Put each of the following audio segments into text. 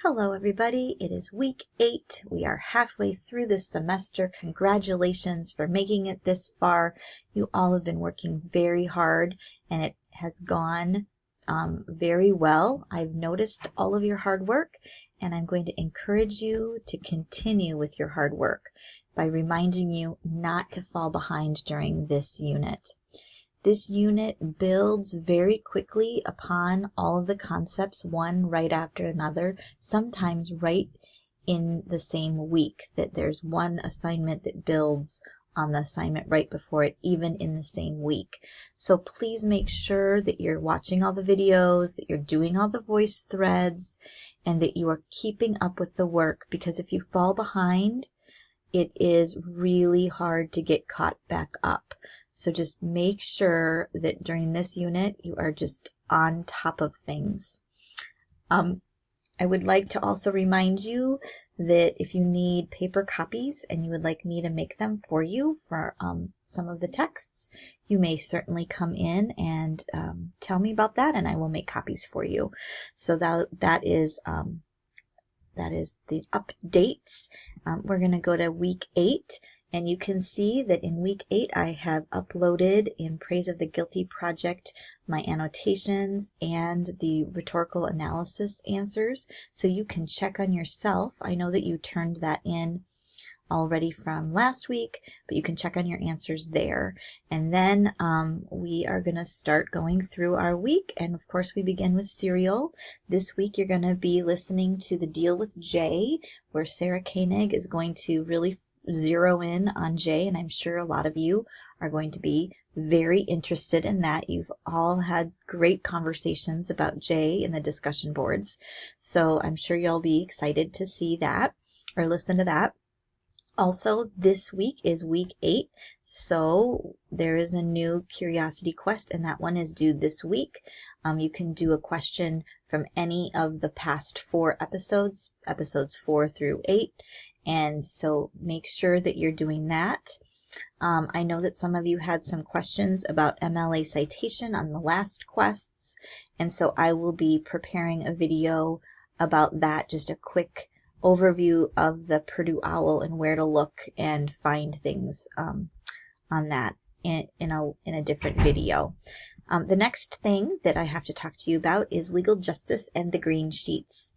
Hello everybody, it is week 8. We are halfway through this semester. Congratulations for making it this far. You all have been working very hard and it has gone very well. I've noticed all of your hard work and I'm going to encourage you to continue with your hard work by reminding you not to fall behind during this unit. This unit builds very quickly upon all of the concepts, one right after another, sometimes right in the same week, that there's one assignment that builds on the assignment right before it, even in the same week. So please make sure that you're watching all the videos, that you're doing all the voice threads, and that you are keeping up with the work, because if you fall behind, it is really hard to get caught back up. So just make sure that during this unit, you are just on top of things. I would like to also remind you that if you need paper copies and you would like me to make them for you for some of the texts, you may certainly come in and tell me about that, and I will make copies for you. So that is the updates. We're going to go to week 8. And you can see that in week 8, I have uploaded in Praise of the Guilty Project my annotations and the rhetorical analysis answers. So you can check on yourself. I know that you turned that in already from last week, but you can check on your answers there. And then we are going to start going through our week. And of course, we begin with Serial. This week, you're going to be listening to the Deal with Jay, where Sarah Koenig is going to really zero in on Jay, and I'm sure a lot of you are going to be very interested in that. You've all had great conversations about Jay in the discussion boards, so I'm sure you'll be excited to see that or listen to that. Also, this week is week 8, so there is a new Curiosity Quest, and that one is due this week. You can do a question from any of the past 4 episodes 4 through 8, and so make sure that you're doing that. I know that some of you had some questions about MLA citation on the last quests, and so I will be preparing a video about that, just a quick overview of the Purdue OWL and where to look and find things on that in a different video. The next thing that I have to talk to you about is legal justice and the green sheets.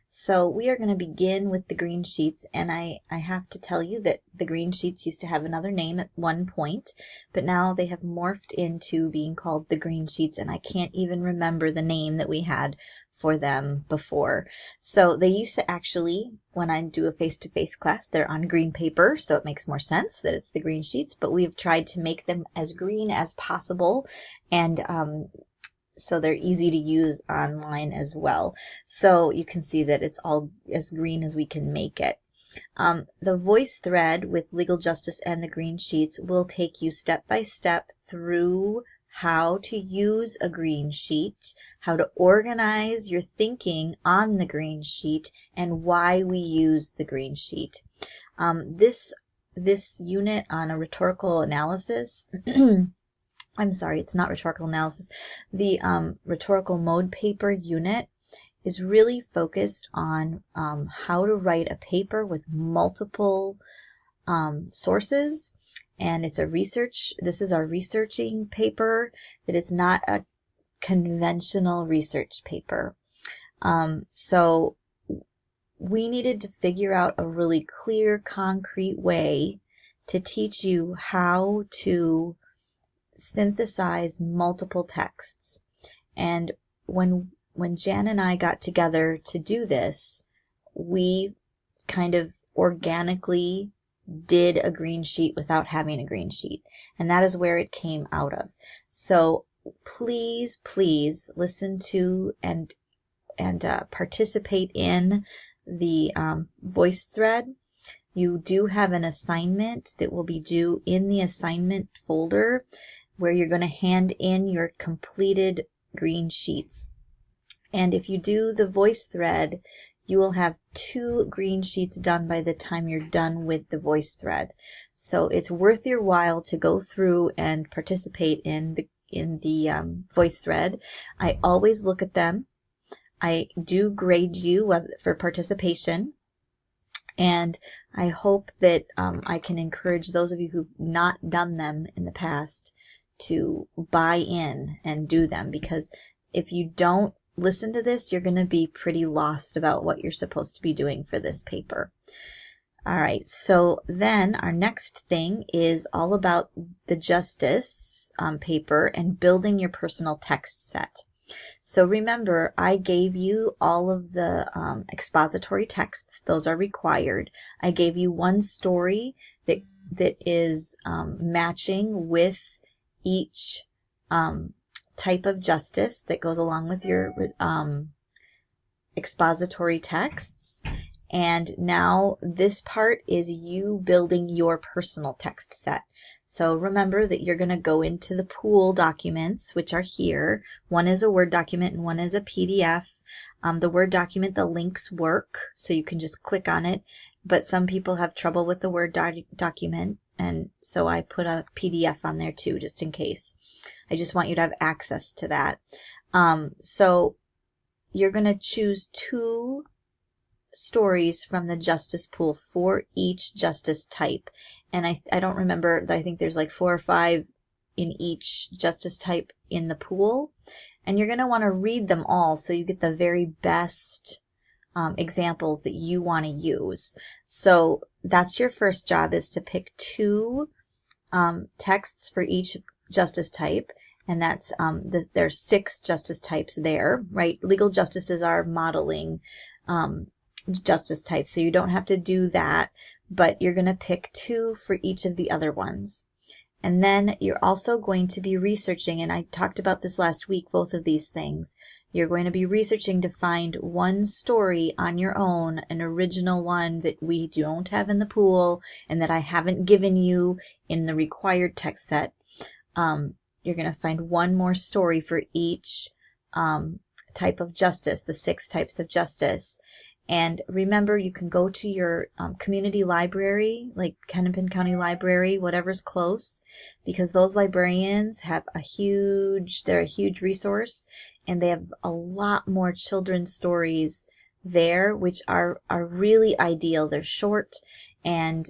So we are going to begin with the green sheets, and I have to tell you that the green sheets used to have another name at one point, but now they have morphed into being called the green sheets, and I can't even remember the name that we had for them before. So they used to actually, when I do a face-to-face class, they're on green paper, so it makes more sense that it's the green sheets, but we've tried to make them as green as possible, and so they're easy to use online as well. So you can see that it's all as green as we can make it. The voice thread with legal justice and the green sheets will take you step by step through how to use a green sheet, how to organize your thinking on the green sheet, and why we use the green sheet. This unit on a rhetorical analysis I'm sorry, it's not rhetorical analysis. The rhetorical mode paper unit is really focused on how to write a paper with multiple sources. And it's this is our researching paper, that it's not a conventional research paper. So we needed to figure out a really clear, concrete way to teach you how to synthesize multiple texts. And when Jan and I got together to do this, we kind of organically did a green sheet without having a green sheet, and that is where it came out of. So please listen to and participate in the voice thread. You do have an assignment that will be due in the assignment folder, where you're going to hand in your completed green sheets. And if you do the voice thread, you will have 2 green sheets done by the time you're done with the voice thread. So it's worth your while to go through and participate in the voice thread. I always look at them. I do grade you for participation, and I hope that I can encourage those of you who've not done them in the past to buy in and do them, because if you don't listen to this, you're going to be pretty lost about what you're supposed to be doing for this paper. All right, so then our next thing is all about the justice paper and building your personal text set. So remember, I gave you all of the expository texts. Those are required. I gave you one story that is matching with each type of justice that goes along with your expository texts. And now this part is you building your personal text set. So remember that you're going to go into the pool documents, which are here. One is a Word document and one is a PDF. The Word document, the links work, so you can just click on it. But some people have trouble with the Word document, and so I put a PDF on there too, just in case. I just want you to have access to that. So you're going to choose 2 stories from the justice pool for each justice type. And I don't remember, I think there's like 4 or 5 in each justice type in the pool. And you're going to want to read them all so you get the very best examples that you want to use. So that's your first job, is to pick 2 texts for each justice type. And that's, there's 6 justice types there, right? Legal justices are modeling justice types, so you don't have to do that, but you're going to pick 2 for each of the other ones. And then you're also going to be researching, and I talked about this last week, both of these things. You're going to be researching to find one story on your own, an original one that we don't have in the pool and that I haven't given you in the required text set. You're going to find one more story for each type of justice, the 6 types of justice. And remember, you can go to your community library, like Hennepin County Library, whatever's close, because those librarians have they're a huge resource, and they have a lot more children's stories there, which are really ideal. They're short, and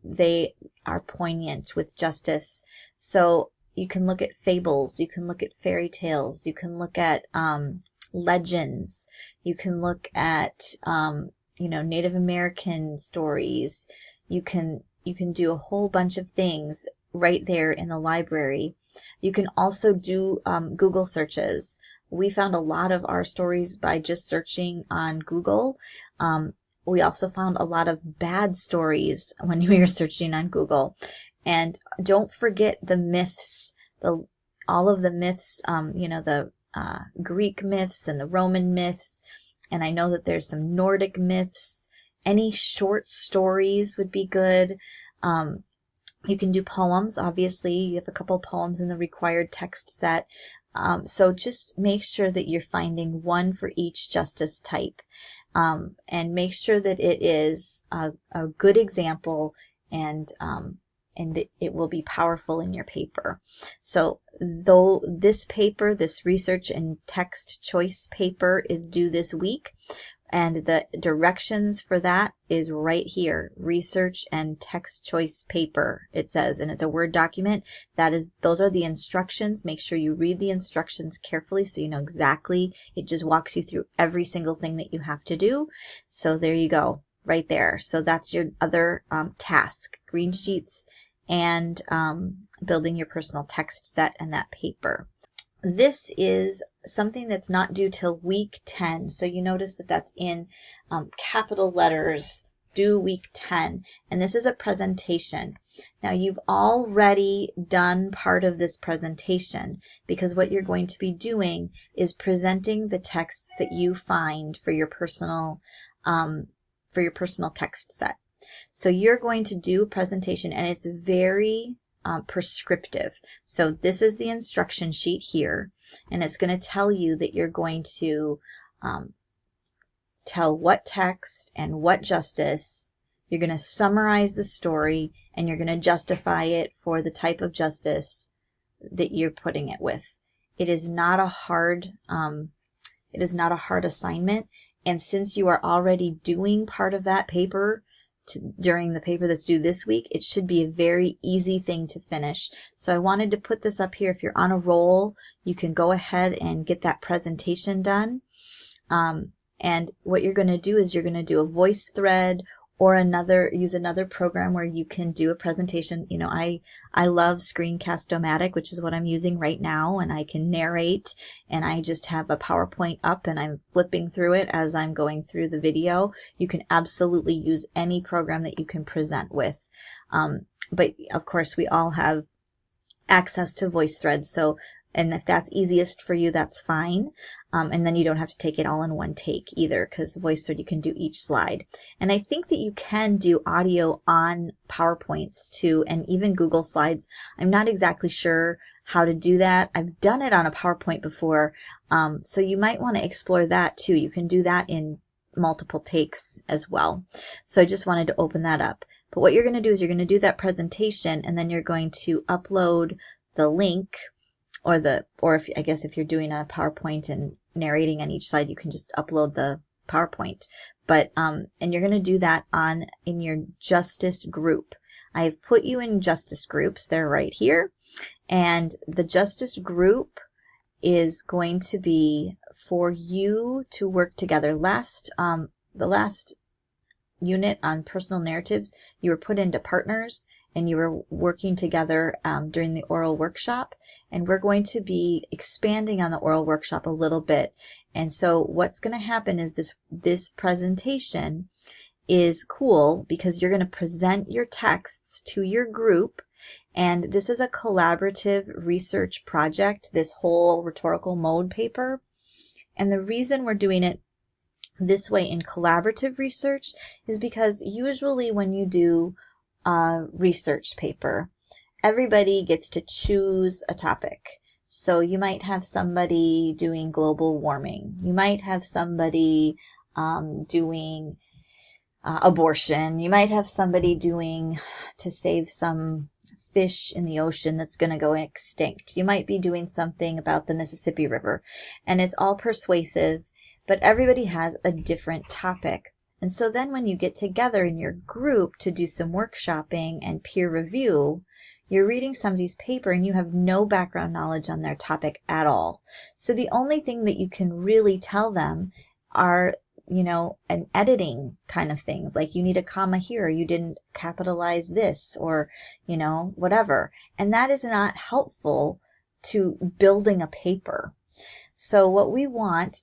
they are poignant with justice. So you can look at fables, you can look at fairy tales, you can look at legends, you can look at Native American stories. You can do a whole bunch of things right there in the library. You can also do Google searches. We found a lot of our stories by just searching on Google. We also found a lot of bad stories when we were searching on Google. And don't forget the myths, all of the myths, the Greek myths and the Roman myths, and I know that there's some Nordic myths. Any short stories would be good. You can do poems. Obviously, you have a couple poems in the required text set. So just make sure that you're finding one for each justice type, and make sure that it is a good example, and that it will be powerful in your paper. So though this paper, this research and text choice paper, is due this week, and the directions for that is right here, research and text choice paper, it says, and it's a Word document. Those are the instructions. Make sure you read the instructions carefully so you know exactly. It just walks you through every single thing that you have to do. So there you go, right there. So that's your other task, green sheets and building your personal text set and that paper. This is something that's not due till week 10. So you notice that that's in capital letters, due week 10. And this is a presentation. Now you've already done part of this presentation, because what you're going to be doing is presenting the texts that you find for your personal text set. So you're going to do a presentation, and it's very prescriptive. So this is the instruction sheet here, and it's going to tell you that you're going to tell what text and what justice. You're going to summarize the story, and you're going to justify it for the type of justice that you're putting it with. It is not a hard It is not a hard assignment. And since you are already doing part of that paper during the paper that's due this week, it should be a very easy thing to finish. So I wanted to put this up here. If you're on a roll, you can go ahead and get that presentation done. And what you're going to do is you're going to do a VoiceThread or use another program where you can do a presentation. You know, I love Screencast-O-Matic, which is what I'm using right now, and I can narrate, and I just have a PowerPoint up and I'm flipping through it as I'm going through the video. You can absolutely use any program that you can present with. But of course, we all have access to VoiceThread, so and if that's easiest for you, that's fine. And then you don't have to take it all in one take either, because VoiceThread, you can do each slide. And I think that you can do audio on PowerPoints too, and even Google Slides. I'm not exactly sure how to do that. I've done it on a PowerPoint before, so you might want to explore that too. You can do that in multiple takes as well. So I just wanted to open that up. But what you're going to do is you're going to do that presentation, and then you're going to upload the link, or if you're doing a PowerPoint and narrating on each slide, you can just upload the PowerPoint. But and you're going to do that in your Justice group. I have put you in Justice groups. They're right here. And the Justice group is going to be for you to work together. The last unit on personal narratives, you were put into partners and you were working together during the oral workshop, and we're going to be expanding on the oral workshop a little bit. And so what's going to happen is this presentation is cool because you're going to present your texts to your group, and this is a collaborative research project, this whole rhetorical mode paper. And the reason we're doing it this way in collaborative research is because usually when you do a research paper, everybody gets to choose a topic. So you might have somebody doing global warming. You might have somebody doing abortion. You might have somebody doing to save some fish in the ocean that's going to go extinct. You might be doing something about the Mississippi River. And it's all persuasive, but everybody has a different topic. And so then when you get together in your group to do some workshopping and peer review, you're reading somebody's paper and you have no background knowledge on their topic at all. So the only thing that you can really tell them are, an editing kind of things, like you need a comma here, you didn't capitalize this, or, whatever. And that is not helpful to building a paper. So what we wanted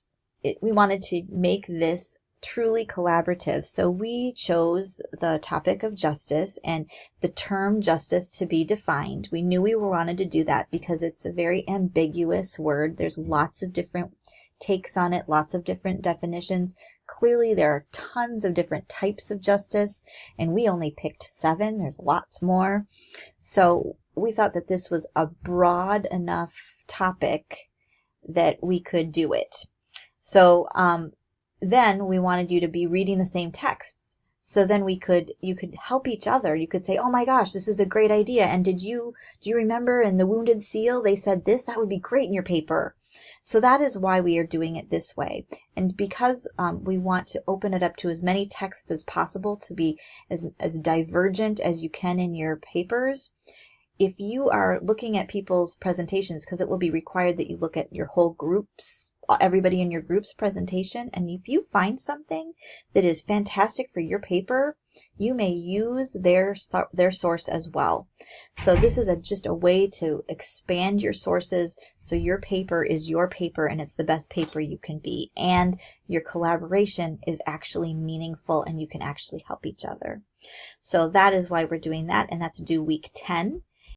to make this truly collaborative. So we chose the topic of justice and the term justice to be defined. We knew we wanted to do that because it's a very ambiguous word. There's lots of different takes on it, lots of different definitions. Clearly, there are tons of different types of justice, and we only picked 7. There's lots more. So we thought that this was a broad enough topic that we could do it. So then we wanted you to be reading the same texts. So then you could help each other. You could say, oh my gosh, this is a great idea. And do you remember in The Wounded Seal, they said this? That would be great in your paper. So that is why we are doing it this way. And because we want to open it up to as many texts as possible to be as divergent as you can in your papers, if you are looking at people's presentations, because it will be required that you look at your whole group's, everybody in your group's presentation, and if you find something that is fantastic for your paper, you may use their source as well. So this is just a way to expand your sources so your paper is your paper and it's the best paper you can be, and your collaboration is actually meaningful and you can actually help each other. So that is why we're doing that, and that's due week 10.